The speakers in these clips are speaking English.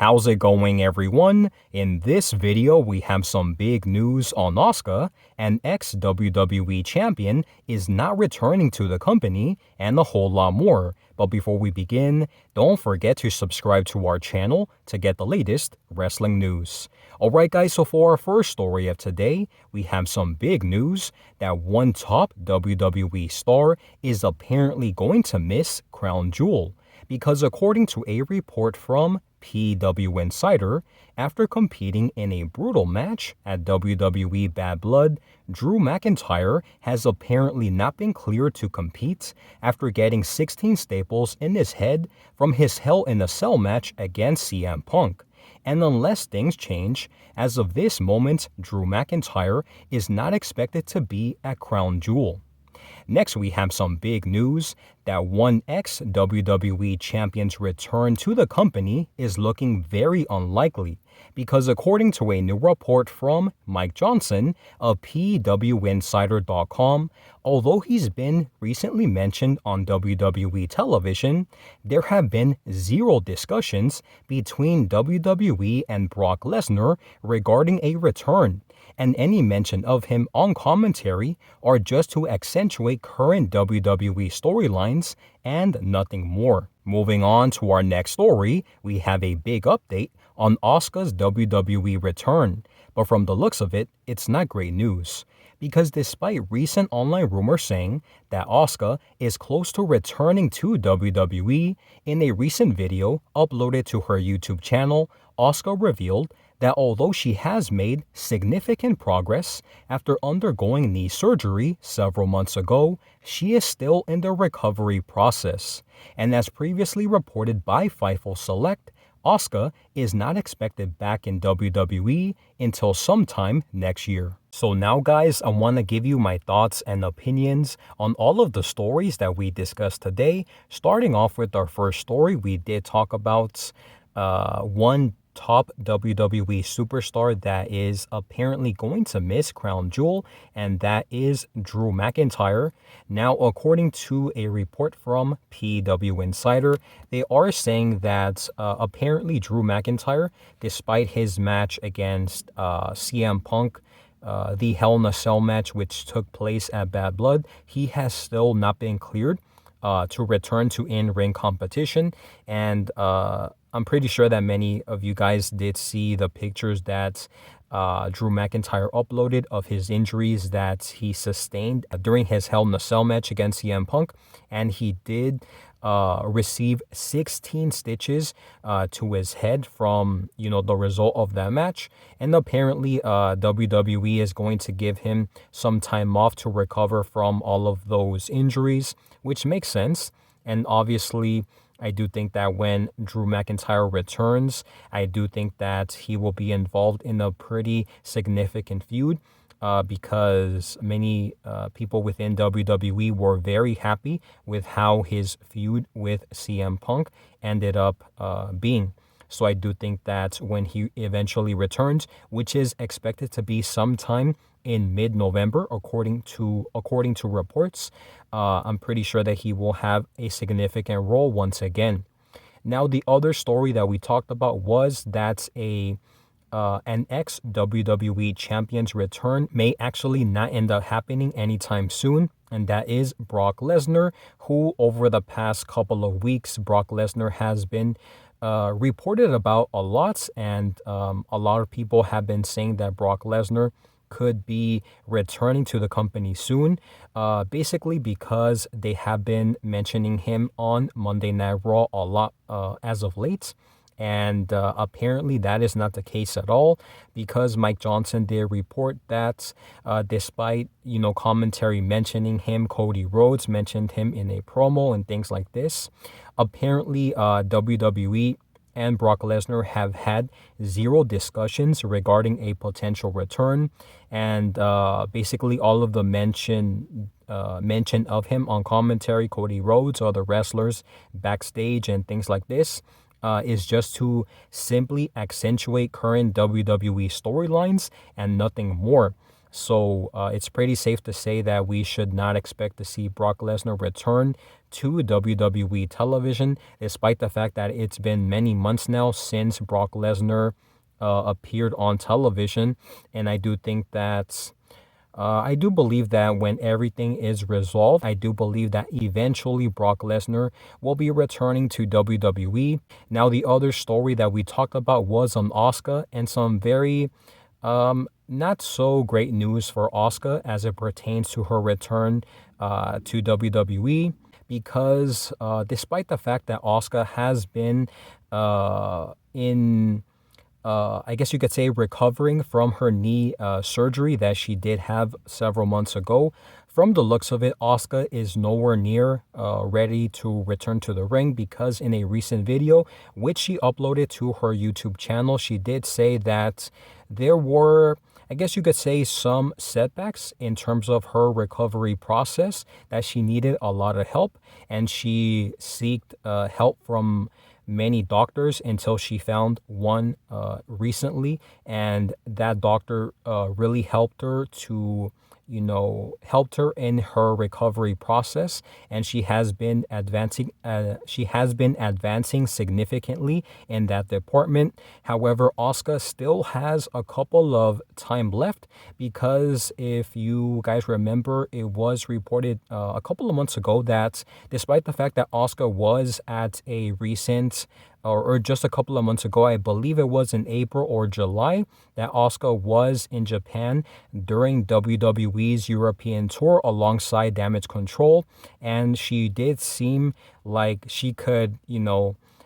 How's it going, everyone? In this video, we have some big news on Asuka. An ex-WWE champion is not returning to the company, and a whole lot more. But before we begin, don't forget to subscribe to our channel to get the latest wrestling news. Alright guys, so for our first story of today, we have some big news that one top WWE star is apparently going to miss Crown Jewel. Because according to a report from PWInsider, after competing in a brutal match at WWE Bad Blood, Drew McIntyre has apparently not been cleared to compete after getting 16 staples in his head from his Hell in a Cell match against CM Punk. And unless things change, as of this moment, Drew McIntyre is not expected to be at Crown Jewel. Next, we have some big news that one ex-WWE champion's return to the company is looking very unlikely because according to a new report from Mike Johnson of PWInsider.com, although he's been recently mentioned on WWE television, there have been zero discussions between WWE and Brock Lesnar regarding a return. And any mention of him on commentary are just to accentuate current WWE storylines and nothing more. Moving on to our next story, we have a big update on Asuka's WWE return. But from the looks of it, it's not great news. Because despite recent online rumors saying that Asuka is close to returning to WWE, in a recent video uploaded to her YouTube channel, Asuka revealed that although she has made significant progress after undergoing knee surgery several months ago, she is still in the recovery process. And as previously reported by Fightful Select, Asuka is not expected back in WWE until sometime next year. So now guys, I want to give you my thoughts and opinions on all of the stories that we discussed today. Starting off with our first story, we did talk about one top WWE superstar that is apparently going to miss Crown Jewel, and that is Drew McIntyre. Now, according to a report from PWInsider, they are saying that apparently Drew McIntyre, despite his match against CM Punk, the Hell in a Cell match which took place at Bad Blood, he has still not been cleared to return to in-ring competition. And I'm pretty sure that many of you guys did see the pictures that Drew McIntyre uploaded of his injuries that he sustained during his Hell in a Cell match against CM Punk. And he did receive 16 stitches to his head from, the result of that match. And apparently WWE is going to give him some time off to recover from all of those injuries, which makes sense. And obviously, I do think that when Drew McIntyre returns, I do think that he will be involved in a pretty significant feud because many people within WWE were very happy with how his feud with CM Punk ended up being. So I do think that when he eventually returns, which is expected to be sometime in mid-November, according to reports, I'm pretty sure that he will have a significant role once again. Now, the other story that we talked about was that an ex-WWE champion's return may actually not end up happening anytime soon, and that is Brock Lesnar, who over the past couple of weeks, Brock Lesnar has been reported about a lot, and a lot of people have been saying that Brock Lesnar could be returning to the company soon, basically because they have been mentioning him on Monday Night Raw a lot as of late. And apparently that is not the case at all, because Mike Johnson did report that despite, commentary mentioning him, Cody Rhodes mentioned him in a promo and things like this. Apparently WWE and Brock Lesnar have had zero discussions regarding a potential return, and basically all of the mention of him on commentary, Cody Rhodes, other wrestlers backstage and things like this, is just to simply accentuate current WWE storylines and nothing more. So it's pretty safe to say that we should not expect to see Brock Lesnar return to WWE television, despite the fact that it's been many months now since Brock Lesnar appeared on television. And I do think that I do believe that when everything is resolved, I do believe that eventually Brock Lesnar will be returning to WWE. Now, the other story that we talked about was on Asuka, and some very not so great news for Asuka as it pertains to her return to WWE, because despite the fact that Asuka has been in I guess you could say, recovering from her knee surgery that she did have several months ago. From the looks of it, Asuka is nowhere near ready to return to the ring, because in a recent video, which she uploaded to her YouTube channel, she did say that there were, I guess you could say, some setbacks in terms of her recovery process, that she needed a lot of help, and she sought help from many doctors until she found one recently, and that doctor really helped her to, helped her in her recovery process, and she has been advancing significantly in that department. However, Asuka still has a couple of time left, because if you guys remember, it was reported a couple of months ago that despite the fact that Asuka was at a recent or just a couple of months ago, I believe it was in April or July, that Asuka was in Japan during WWE's European tour alongside Damage Control, and she did seem like she could,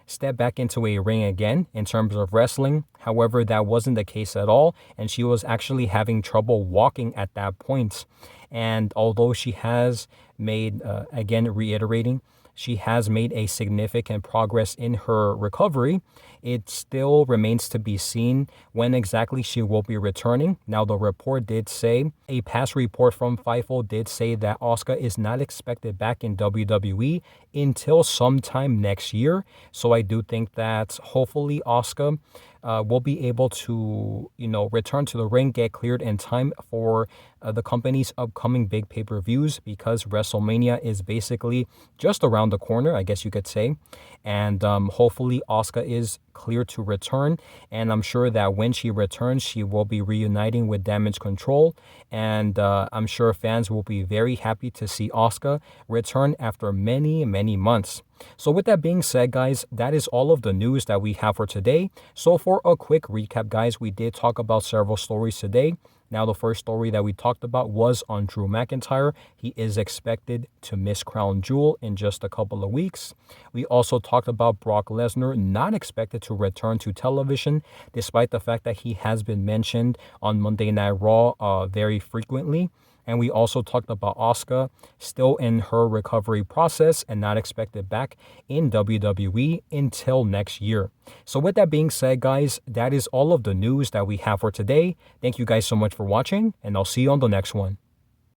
step back into a ring again in terms of wrestling. However, that wasn't the case at all, and she was actually having trouble walking at that point. And although she has made, again, reiterating, she has made a significant progress in her recovery, it still remains to be seen when exactly she will be returning. Now, the report did say, a past report from Fightful did say that Asuka is not expected back in WWE until sometime next year. So I do think that hopefully Asuka will be able to, return to the ring, get cleared in time for the company's upcoming big pay-per-views, because WrestleMania is basically just around the corner, I guess you could say. And hopefully Asuka is clear to return, and I'm sure that when she returns, she will be reuniting with Damage Control, and I'm sure fans will be very happy to see Asuka return after many, many months. So with that being said, guys, that is all of the news that we have for today. So for a quick recap, guys, we did talk about several stories today. Now, the first story that we talked about was on Drew McIntyre. He is expected to miss Crown Jewel in just a couple of weeks. We also talked about Brock Lesnar not expected to return to television, despite the fact that he has been mentioned on Monday Night Raw very frequently. And we also talked about Asuka still in her recovery process and not expected back in WWE until next year. So with that being said, guys, that is all of the news that we have for today. Thank you guys so much for watching, and I'll see you on the next one.